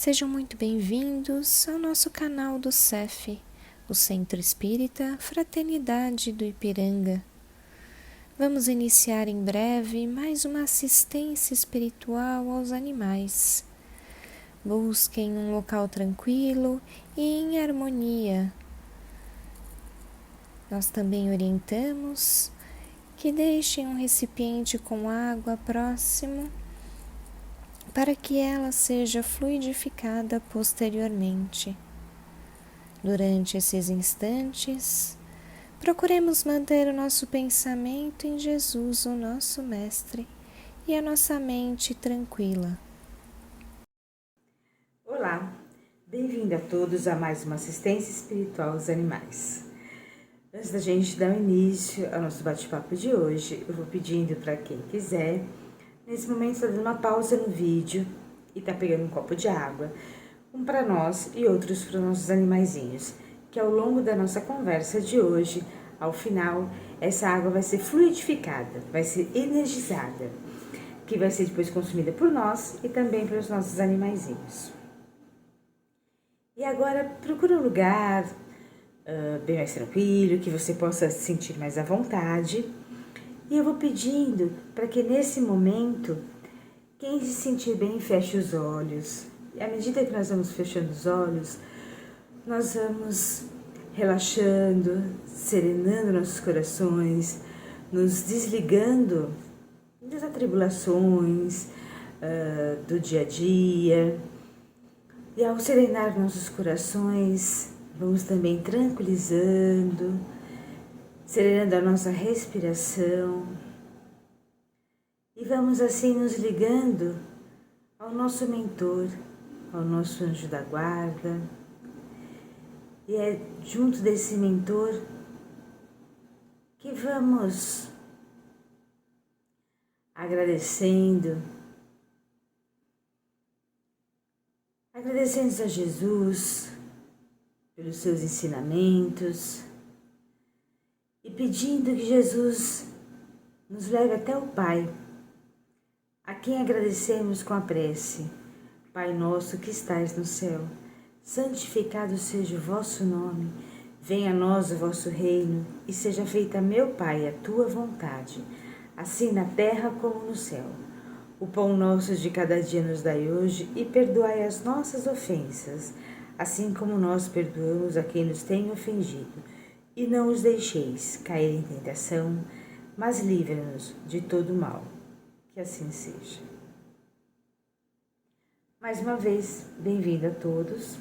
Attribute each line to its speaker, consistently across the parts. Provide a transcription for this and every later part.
Speaker 1: Sejam muito bem-vindos ao nosso canal do CEF, o Centro Espírita Fraternidade do Ipiranga. Vamos iniciar em breve mais uma assistência espiritual aos animais. Busquem um local tranquilo e em harmonia. Nós também orientamos que deixem um recipiente com água próximo para que ela seja fluidificada posteriormente. Durante esses instantes, procuremos manter o nosso pensamento em Jesus, o nosso Mestre, e a nossa mente tranquila.
Speaker 2: Olá, bem-vindo a todos a mais uma assistência espiritual aos animais. Antes da gente dar início ao nosso bate-papo de hoje, eu vou pedindo para quem quiser, nesse momento está dando uma pausa no vídeo e está pegando um copo de água, um para nós e outros para os nossos animaizinhos, que ao longo da nossa conversa de hoje, ao final, essa água vai ser fluidificada, vai ser energizada, que vai ser depois consumida por nós e também pelos nossos animaizinhos. E agora procura um lugar bem mais tranquilo, que você possa se sentir mais à vontade. E eu vou pedindo para que nesse momento, quem se sentir bem, feche os olhos. E à medida que nós vamos fechando os olhos, nós vamos relaxando, serenando nossos corações, nos desligando das atribulações do dia a dia. E ao serenar nossos corações, vamos também tranquilizando, serenando a nossa respiração. E vamos assim nos ligando ao nosso mentor, ao nosso anjo da guarda. E é junto desse mentor que vamos agradecendo a Jesus pelos seus ensinamentos e pedindo que Jesus nos leve até o Pai, a quem agradecemos com a prece. Pai nosso que estais no céu, santificado seja o vosso nome, venha a nós o vosso reino e seja feita, meu Pai, a tua vontade, assim na terra como no céu. O pão nosso de cada dia nos dai hoje e perdoai as nossas ofensas, assim como nós perdoamos a quem nos tem ofendido. E não os deixeis cair em tentação, mas livra-nos de todo mal. Que assim seja. Mais uma vez, bem-vindo a todos.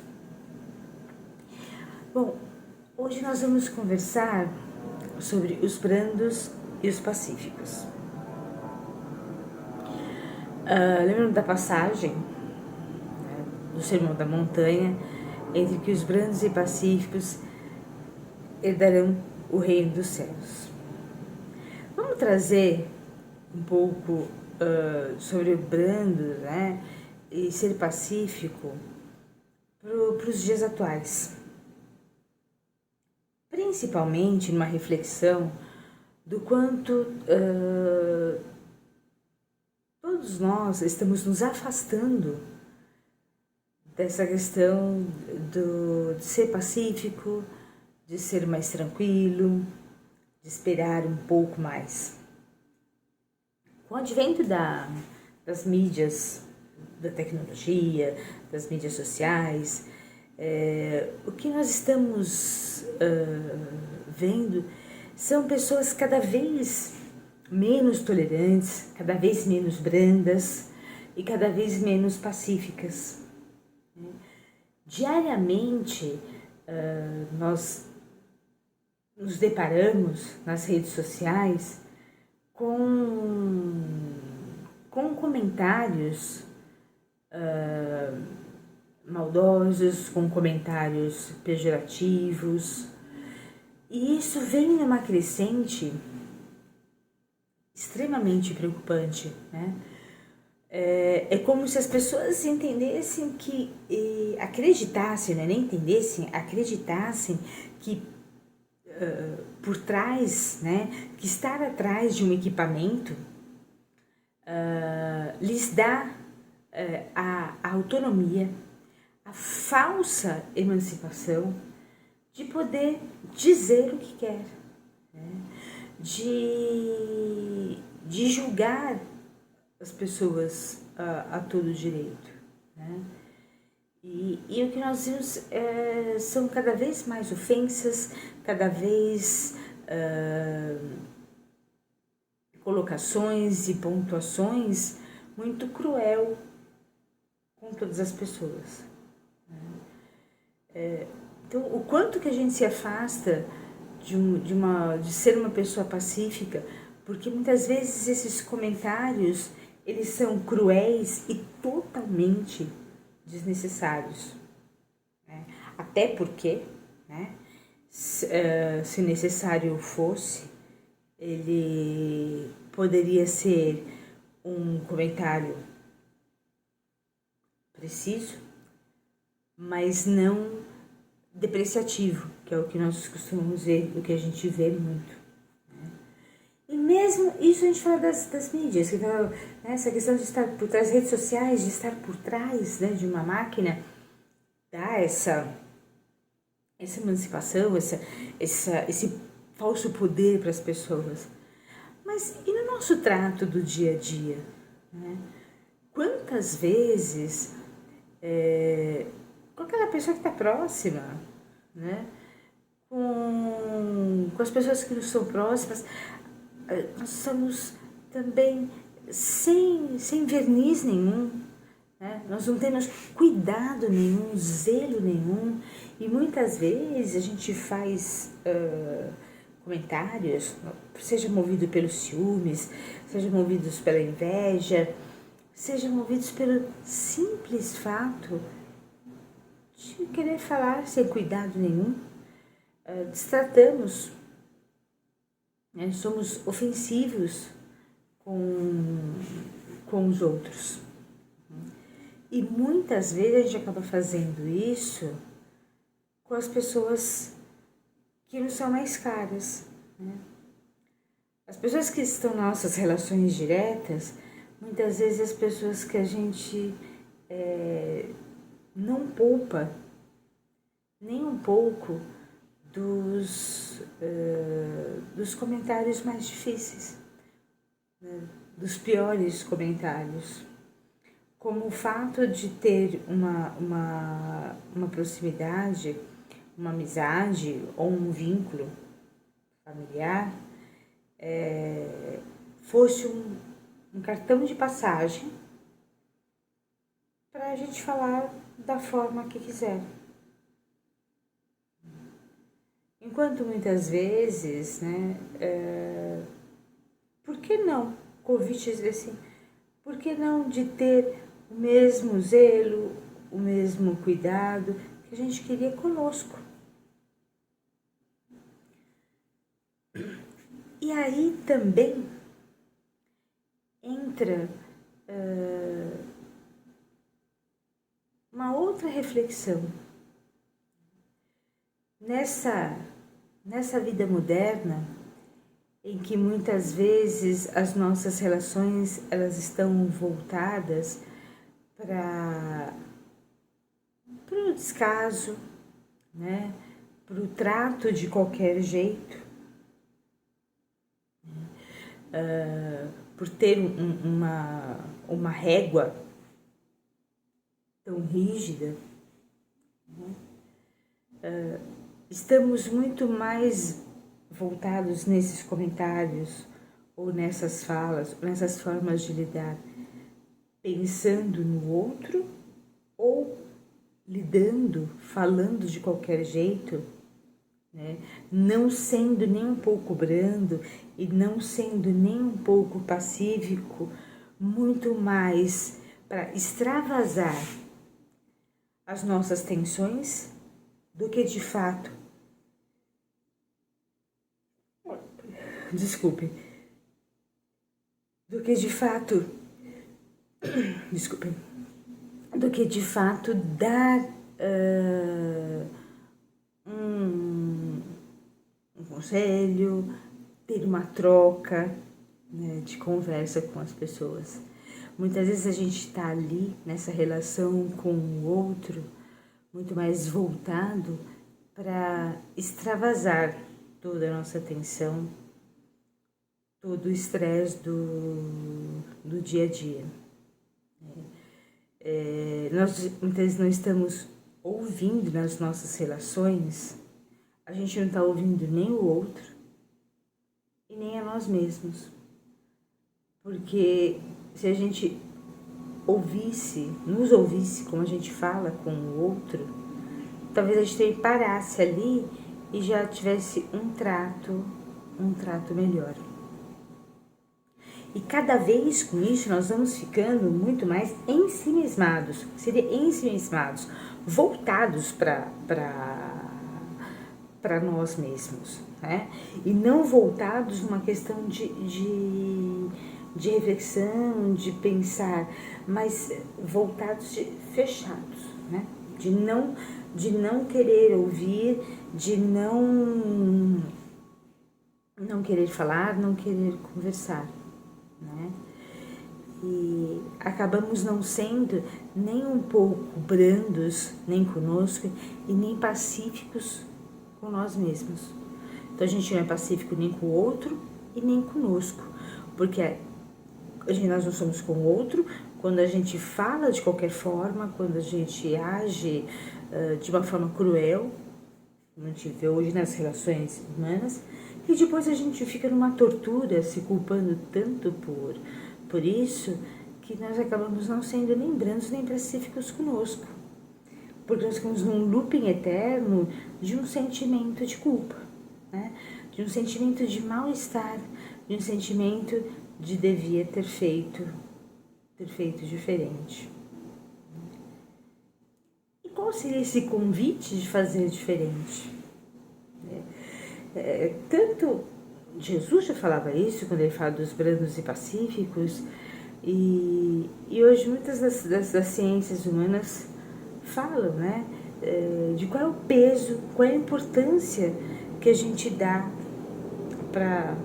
Speaker 2: Bom, hoje nós vamos conversar sobre os brandos e os pacíficos. Lembrando da passagem do Sermão da Montanha, entre que os brandos e pacíficos herdarão o reino dos céus. Vamos trazer um pouco sobre o brando, né, e ser pacífico para os dias atuais. Principalmente numa reflexão do quanto todos nós estamos nos afastando dessa questão de ser pacífico, de ser mais tranquilo, de esperar um pouco mais. Com o advento das mídias, da tecnologia, das mídias sociais, o que nós estamos vendo são pessoas cada vez menos tolerantes, cada vez menos brandas e cada vez menos pacíficas. Diariamente, nós nos deparamos nas redes sociais com comentários maldosos, com comentários pejorativos, e isso vem numa crescente extremamente preocupante, né? É como se as pessoas entendessem que, acreditassem, né? Nem entendessem, acreditassem que por trás, né? Que estar atrás de um equipamento lhes dá a autonomia, a falsa emancipação de poder dizer o que quer, né? de julgar as pessoas a todo direito, né? E o que nós vimos são cada vez mais ofensas, cada vez colocações e pontuações muito cruel com todas as pessoas. Então, o quanto que a gente se afasta de ser uma pessoa pacífica, porque muitas vezes esses comentários, eles são cruéis e totalmente desnecessários, né? Até porque, né, se necessário fosse, ele poderia ser um comentário preciso, mas não depreciativo, que é o que nós costumamos ver, o que a gente vê muito, né? E mesmo isso a gente fala das mídias, que tá, né, essa questão de estar por trás das redes sociais, de estar por trás, né, de uma máquina, dá essa emancipação, esse falso poder para as pessoas. Mas e no nosso trato do dia a dia, né? Quantas vezes com aquela pessoa que está próxima, né? Com as pessoas que nos são próximas, nós somos também sem verniz nenhum, né? Nós não temos cuidado nenhum, zelo nenhum, e muitas vezes a gente faz comentários, seja movido pelos ciúmes, seja movidos pela inveja, seja movidos pelo simples fato de querer falar sem cuidado nenhum. Destratamos, né? Somos ofensivos com os outros. E muitas vezes a gente acaba fazendo isso com as pessoas que nos são mais caras, né? As pessoas que estão nas nossas relações diretas, muitas vezes as pessoas que a gente não poupa nem um pouco dos comentários mais difíceis, né? Dos piores comentários, como o fato de ter uma proximidade, uma amizade ou um vínculo familiar fosse um cartão de passagem para a gente falar da forma que quiser. Enquanto muitas vezes, né, por que não? Convites assim, por que não de ter o mesmo zelo, o mesmo cuidado que a gente queria conosco? E aí também entra uma outra reflexão. Nessa vida moderna, em que muitas vezes as nossas relações elas estão voltadas para o descaso, né? Para o trato de qualquer jeito, por ter uma régua tão rígida, né? Estamos muito mais voltados nesses comentários ou nessas falas, nessas formas de lidar, pensando no outro ou lidando, falando de qualquer jeito, né? Não sendo nem um pouco brando e não sendo nem um pouco pacífico, muito mais para extravasar as nossas tensões do que de fato, do que de fato dar um conselho, ter uma troca, né, de conversa com as pessoas. Muitas vezes a gente está ali nessa relação com o outro muito mais voltado para extravasar toda a nossa atenção, todo o estresse do dia a dia. Nós muitas vezes não estamos ouvindo nas nossas relações, a gente não está ouvindo nem o outro e nem a nós mesmos. Porque se a gente nos ouvisse como a gente fala com o outro, talvez a gente parasse ali e já tivesse um trato melhor. E cada vez com isso nós vamos ficando muito mais ensimismados, voltados para nós mesmos, né? E não voltados numa questão de reflexão, de pensar, mas voltados fechados, né? De não querer ouvir, de não querer falar, não querer conversar, né? E acabamos não sendo nem um pouco brandos, nem conosco, e nem pacíficos com nós mesmos. Então a gente não é pacífico nem com o outro e nem conosco, porque nós não somos com o outro quando a gente fala de qualquer forma, quando a gente age de uma forma cruel, como a gente vê hoje nas relações humanas, e depois a gente fica numa tortura, se culpando tanto por isso, que nós acabamos não sendo nem brandos nem pacíficos conosco, porque nós ficamos num looping eterno de um sentimento de culpa, né? De um sentimento de mal-estar, de um sentimento de devia ter feito diferente. E qual seria esse convite de fazer diferente? Tanto Jesus já falava isso quando ele fala dos brandos e pacíficos, e hoje muitas das ciências humanas falam, né, de qual é o peso, qual é a importância que a gente dá para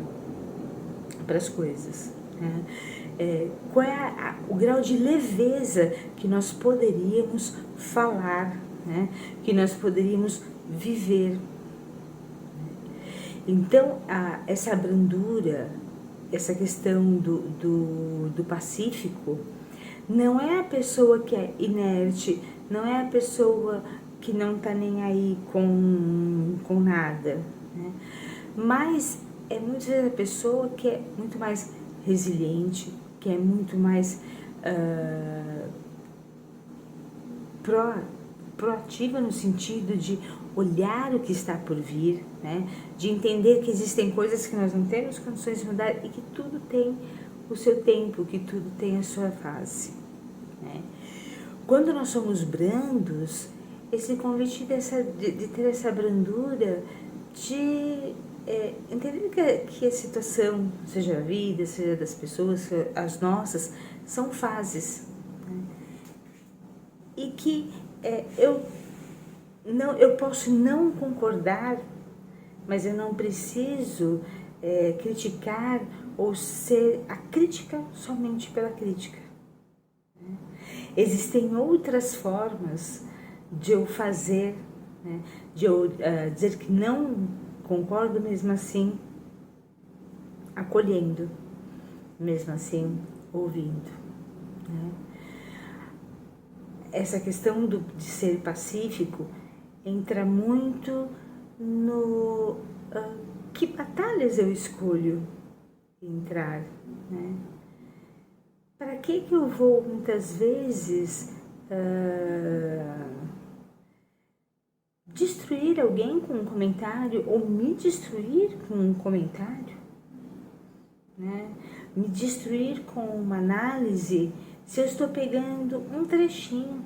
Speaker 2: as coisas, né? Qual é o grau de leveza que nós poderíamos falar, né? Que nós poderíamos viver. Então, essa brandura, essa questão do pacífico, não é a pessoa que é inerte, não é a pessoa que não está nem aí com nada, né? Mas é muitas vezes a pessoa que é muito mais resiliente, que é muito mais proativa no sentido de olhar o que está por vir, né? De entender que existem coisas que nós não temos condições de mudar e que tudo tem o seu tempo, que tudo tem a sua fase, né? Quando nós somos brandos, esse convite de ter essa brandura, de entender que a situação, seja a vida, seja das pessoas, as nossas, são fases, né? E que eu posso não concordar, mas eu não preciso criticar ou ser a crítica somente pela crítica, né? Existem outras formas de eu fazer, né? De eu dizer que não concordo, mesmo assim acolhendo, mesmo assim ouvindo, né? Essa questão de ser pacífico entra muito no que batalhas eu escolho entrar, né? Para que eu vou muitas vezes destruir alguém com um comentário ou me destruir com um comentário, né? Me destruir com uma análise se eu estou pegando um trechinho,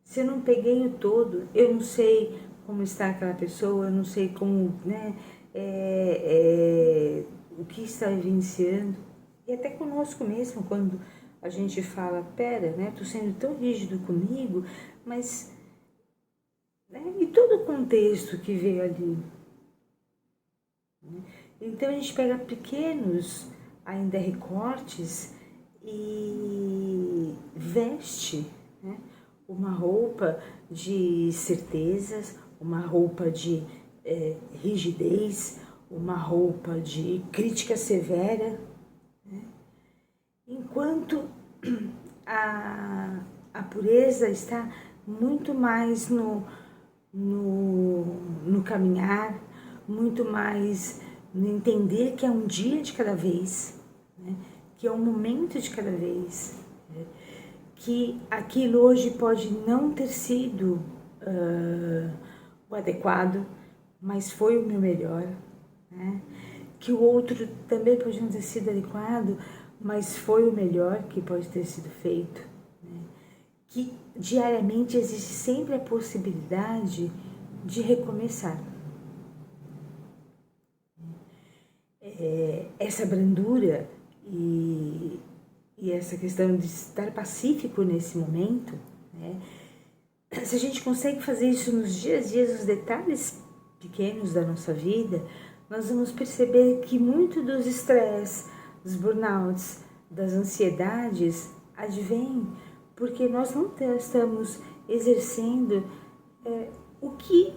Speaker 2: se eu não peguei o todo, eu não sei como está aquela pessoa, eu não sei como, né, o que está vivenciando. E até conosco mesmo, quando a gente fala, pera, né, tô sendo tão rígido comigo, mas, né, e todo o contexto que veio ali, né? Então a gente pega pequenos ainda recortes e veste, né, uma roupa de certezas, uma roupa de rigidez, uma roupa de crítica severa, né? Enquanto a pureza está muito mais no caminhar, muito mais no entender que é um dia de cada vez, né? Que é um momento de cada vez, né? Que aquilo hoje pode não ter sido o adequado, mas foi o meu melhor, né? Que o outro também pode não ter sido adequado, mas foi o melhor que pode ter sido feito, né? Que diariamente existe sempre a possibilidade de recomeçar. Essa brandura e essa questão de estar pacífico nesse momento, né? Se a gente consegue fazer isso nos dias a dias, nos detalhes pequenos da nossa vida, nós vamos perceber que muito dos estresse, dos burnouts, das ansiedades advém porque nós não estamos exercendo o que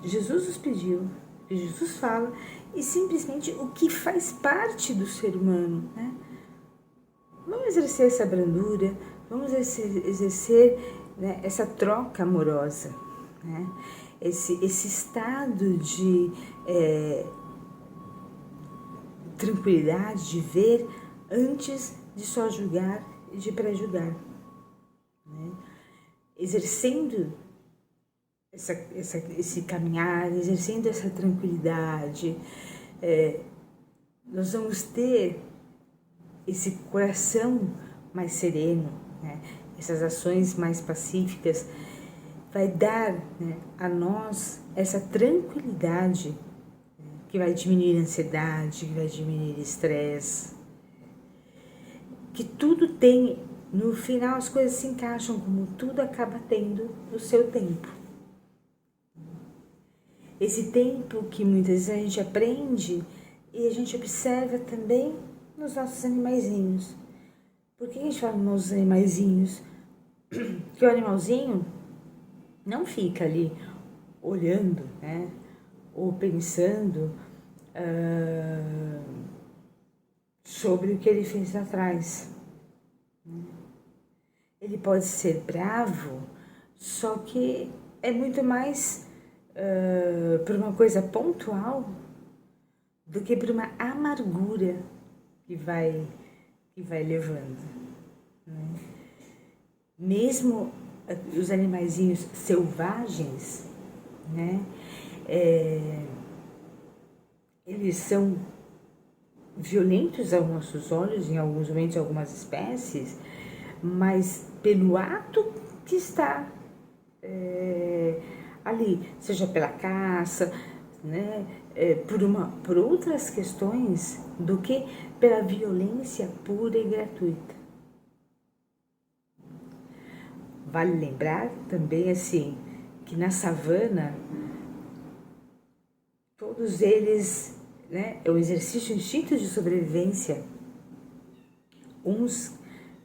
Speaker 2: Jesus nos pediu, o que Jesus fala, e simplesmente o que faz parte do ser humano, né? Vamos exercer essa brandura, vamos exercer, né, essa troca amorosa, né? Esse estado de tranquilidade, de ver antes de só julgar e de pré-julgar, né? Exercendo esse caminhar, exercendo essa tranquilidade, nós vamos ter esse coração mais sereno, né? Essas ações mais pacíficas, vai dar, né, a nós essa tranquilidade, né, que vai diminuir a ansiedade, que vai diminuir o estresse, que tudo tem, no final as coisas se encaixam como tudo acaba tendo o seu tempo. Esse tempo que muitas vezes a gente aprende e a gente observa também nos nossos animaizinhos. Por que a gente fala nos animaizinhos? Que o animalzinho não fica ali olhando, né, ou pensando sobre o que ele fez lá atrás. Ele pode ser bravo, só que é muito mais por uma coisa pontual do que por uma amargura que vai levando, né? Mesmo os animaizinhos selvagens, né, eles são violentos aos nossos olhos, em alguns momentos, algumas espécies, mas pelo ato que está ali, seja pela caça, né, por outras questões do que pela violência pura e gratuita. Vale lembrar também, assim, que na savana, todos eles, né, é o exercício do instinto de sobrevivência. Uns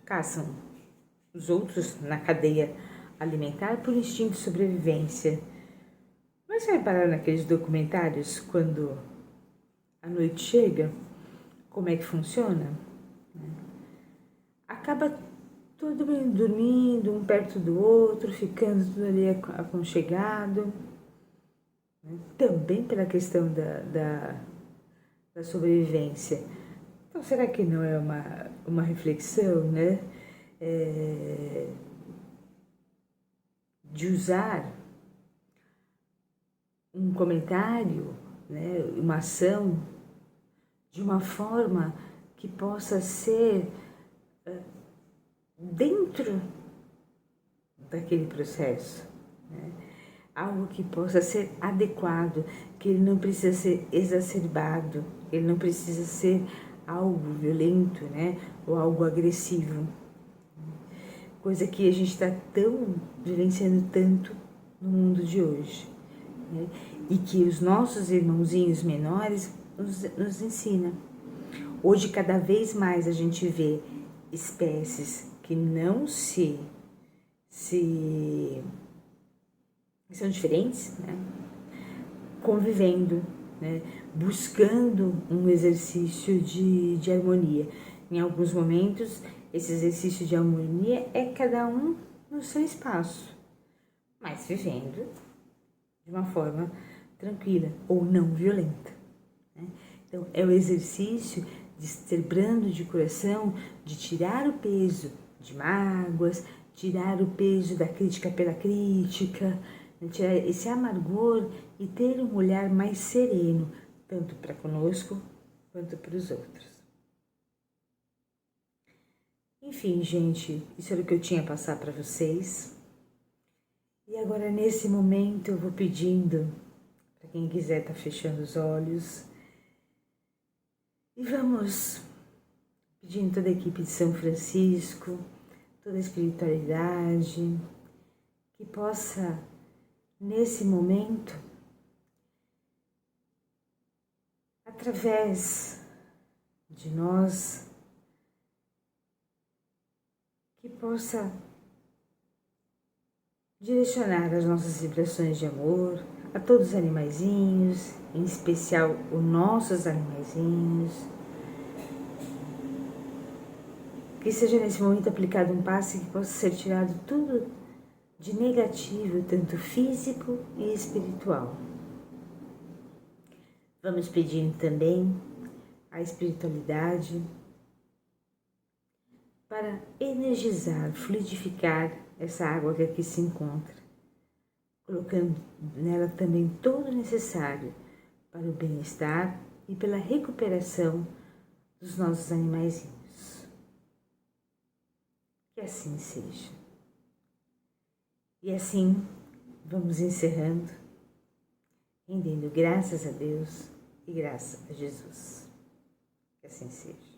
Speaker 2: caçam os outros na cadeia alimentar por instinto de sobrevivência. Mas você reparar naqueles documentários, quando a noite chega, como é que funciona? Acaba todo mundo dormindo, um perto do outro, ficando tudo ali aconchegado, né? Também pela questão da sobrevivência. Então, será que não é uma reflexão, né? De usar um comentário, né, uma ação, de uma forma que possa ser dentro daquele processo, né? Algo que possa ser adequado, que ele não precisa ser exacerbado, ele não precisa ser algo violento, né, ou algo agressivo, coisa que a gente está vivenciando tanto no mundo de hoje, né? E que os nossos irmãozinhos menores nos ensinam. Hoje, cada vez mais a gente vê espécies que não são diferentes, né? Convivendo, né? Buscando um exercício de harmonia. Em alguns momentos, esse exercício de harmonia é cada um no seu espaço, mas vivendo de uma forma tranquila ou não violenta, né? Então, é o exercício de ser brando de coração, de tirar o peso de mágoas, tirar o peso da crítica pela crítica, né? Tirar esse amargor e ter um olhar mais sereno, tanto para conosco quanto para os outros. Enfim, gente, isso era o que eu tinha a passar para vocês. E agora, nesse momento, eu vou pedindo para quem quiser tá fechando os olhos. E vamos pedindo toda a equipe de São Francisco, toda a espiritualidade, que possa, nesse momento, através de nós, que possa direcionar as nossas vibrações de amor a todos os animaizinhos, em especial os nossos animaizinhos. Que seja nesse momento aplicado um passe que possa ser tirado tudo de negativo, tanto físico e espiritual. Vamos pedindo também a espiritualidade para energizar, fluidificar essa água que aqui se encontra, colocando nela também todo o necessário para o bem-estar e pela recuperação dos nossos animaizinhos. Que assim seja. E assim vamos encerrando, rendendo graças a Deus e graças a Jesus. Que assim seja.